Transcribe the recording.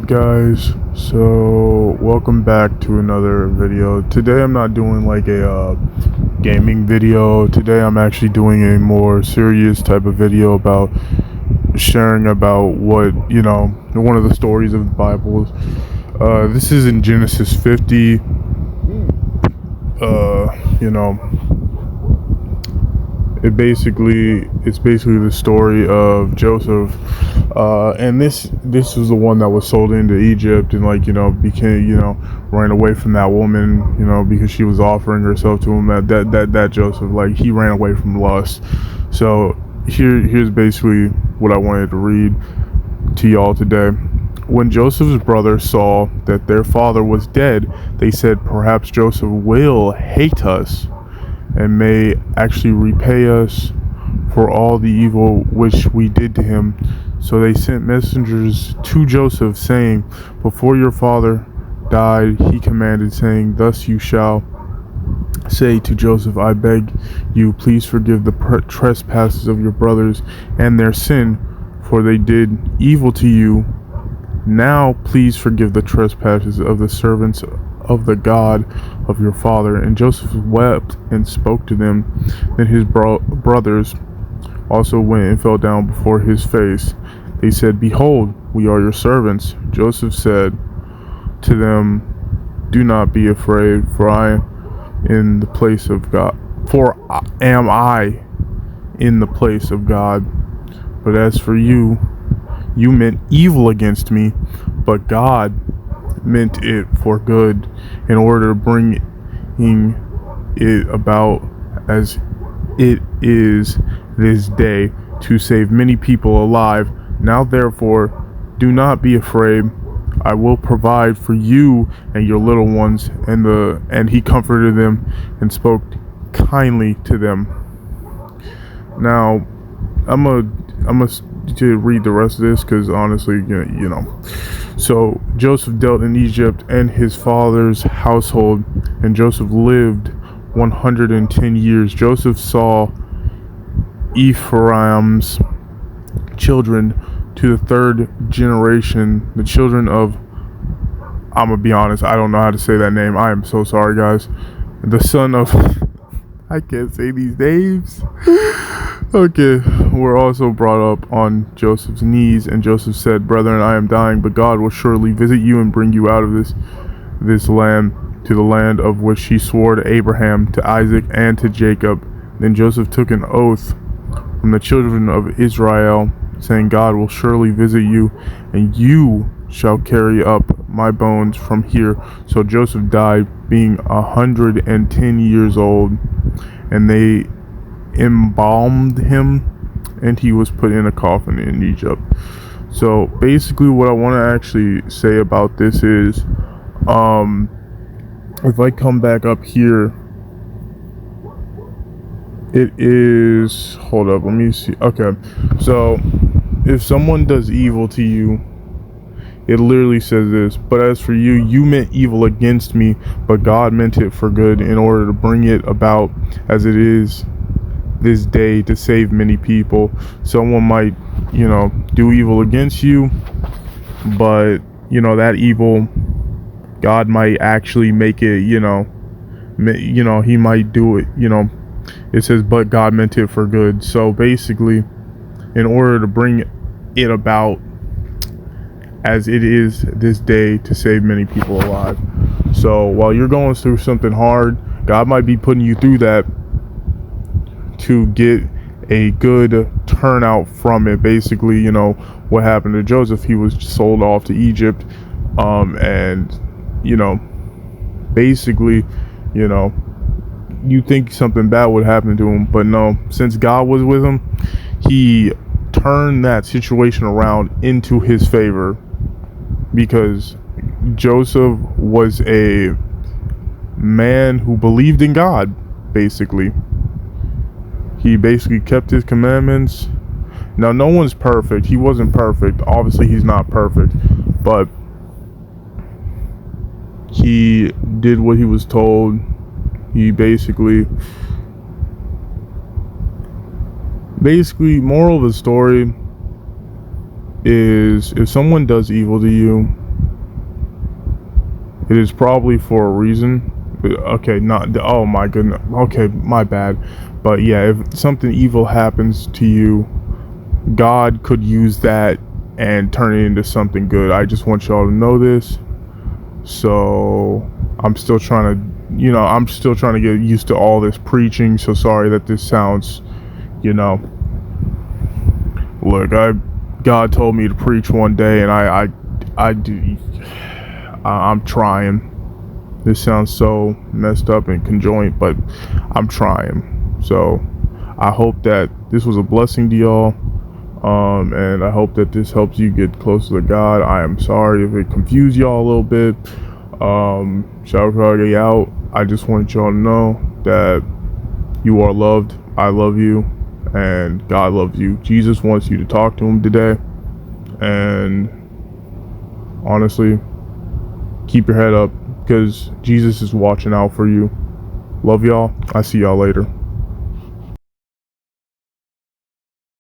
guys, so welcome back to another video. Today I'm not doing like a gaming video. Today I'm actually doing a more serious type of video about sharing about what, one of the stories of the Bible. This is in Genesis 50. It's basically the story of Joseph, and this was the one that was sold into Egypt, and ran away from that woman, because she was offering herself to him. That Joseph, like, he ran away from lust. So here's basically what I wanted to read to y'all today. When Joseph's brothers saw that their father was dead, they said, "Perhaps Joseph will hate us and may actually repay us for all the evil which we did to him." So they sent messengers to Joseph, saying, "Before your father died, he commanded, saying, Thus you shall say to Joseph, I beg you, please forgive the trespasses of your brothers and their sin, for they did evil to you. Now please forgive the trespasses of the servants of the God of your father." And Joseph wept and spoke to them. Then his brothers also went and fell down before his face. They said, "Behold, we are your servants." Joseph said to them, "Do not be afraid, for I am in the place of God. For am I in the place of God? But as for you, you meant evil against me, but God meant it for good, in order to bring it about as it is this day, to save many people alive. Now therefore, do not be afraid. I will provide for you and your little ones." And he comforted them and spoke kindly to them. Now, I'm to read the rest of this, because honestly, So Joseph dealt in Egypt and his father's household, and Joseph lived 110 years. Joseph saw Ephraim's children to the third generation, the children of, I'm gonna be honest, I don't know how to say that name. I am so sorry, guys. The son of I can't say these names. Okay, were also brought up on Joseph's knees, and Joseph said, "Brethren, I am dying, but God will surely visit you and bring you out of this land, to the land of which he swore to Abraham, to Isaac, and to Jacob." Then Joseph took an oath from the children of Israel, saying, "God will surely visit you, and you shall carry up my bones from here." So Joseph died, being 110 years old, and they embalmed him, and he was put in a coffin in Egypt. So basically what I want to actually say about this is, if I come back up here, it is, hold up, let me see. Okay, so if someone does evil to you, it literally says this: "But as for you, you meant evil against me, but God meant it for good, in order to bring it about as it is this day, to save many people." Someone might, do evil against you, but, that evil, God might actually make it, he might do it, it says, "But God meant it for good." So basically, in order to bring it about as it is this day, to save many people alive. So while you're going through something hard, God might be putting you through that to get a good turnout from it. Basically, what happened to Joseph, he was sold off to Egypt, and basically, you think something bad would happen to him, but no, since God was with him, he turned that situation around into his favor, because Joseph was a man who believed in God. Basically, he basically kept his commandments. Now, no one's perfect. He wasn't perfect. Obviously, he's not perfect, but he did what he was told. He basically, moral of the story is, if someone does evil to you, It is probably for a reason. Okay, not, oh my goodness. Okay, my bad. But yeah, if something evil happens to you, God could use that and turn it into something good. I just want y'all to know this. So I'm still trying to get used to all this preaching. So sorry that this sounds, you know, look, God told me to preach one day, and I'm trying. This sounds so messed up and conjoint, but I'm trying. So I hope that this was a blessing to y'all. And I hope that this helps you get closer to God. I am sorry if it confused y'all a little bit. Shout out. I just want y'all to know that you are loved. I love you, and God loves you. Jesus wants you to talk to him today. And honestly, keep your head up, because Jesus is watching out for you. Love y'all. I see y'all later.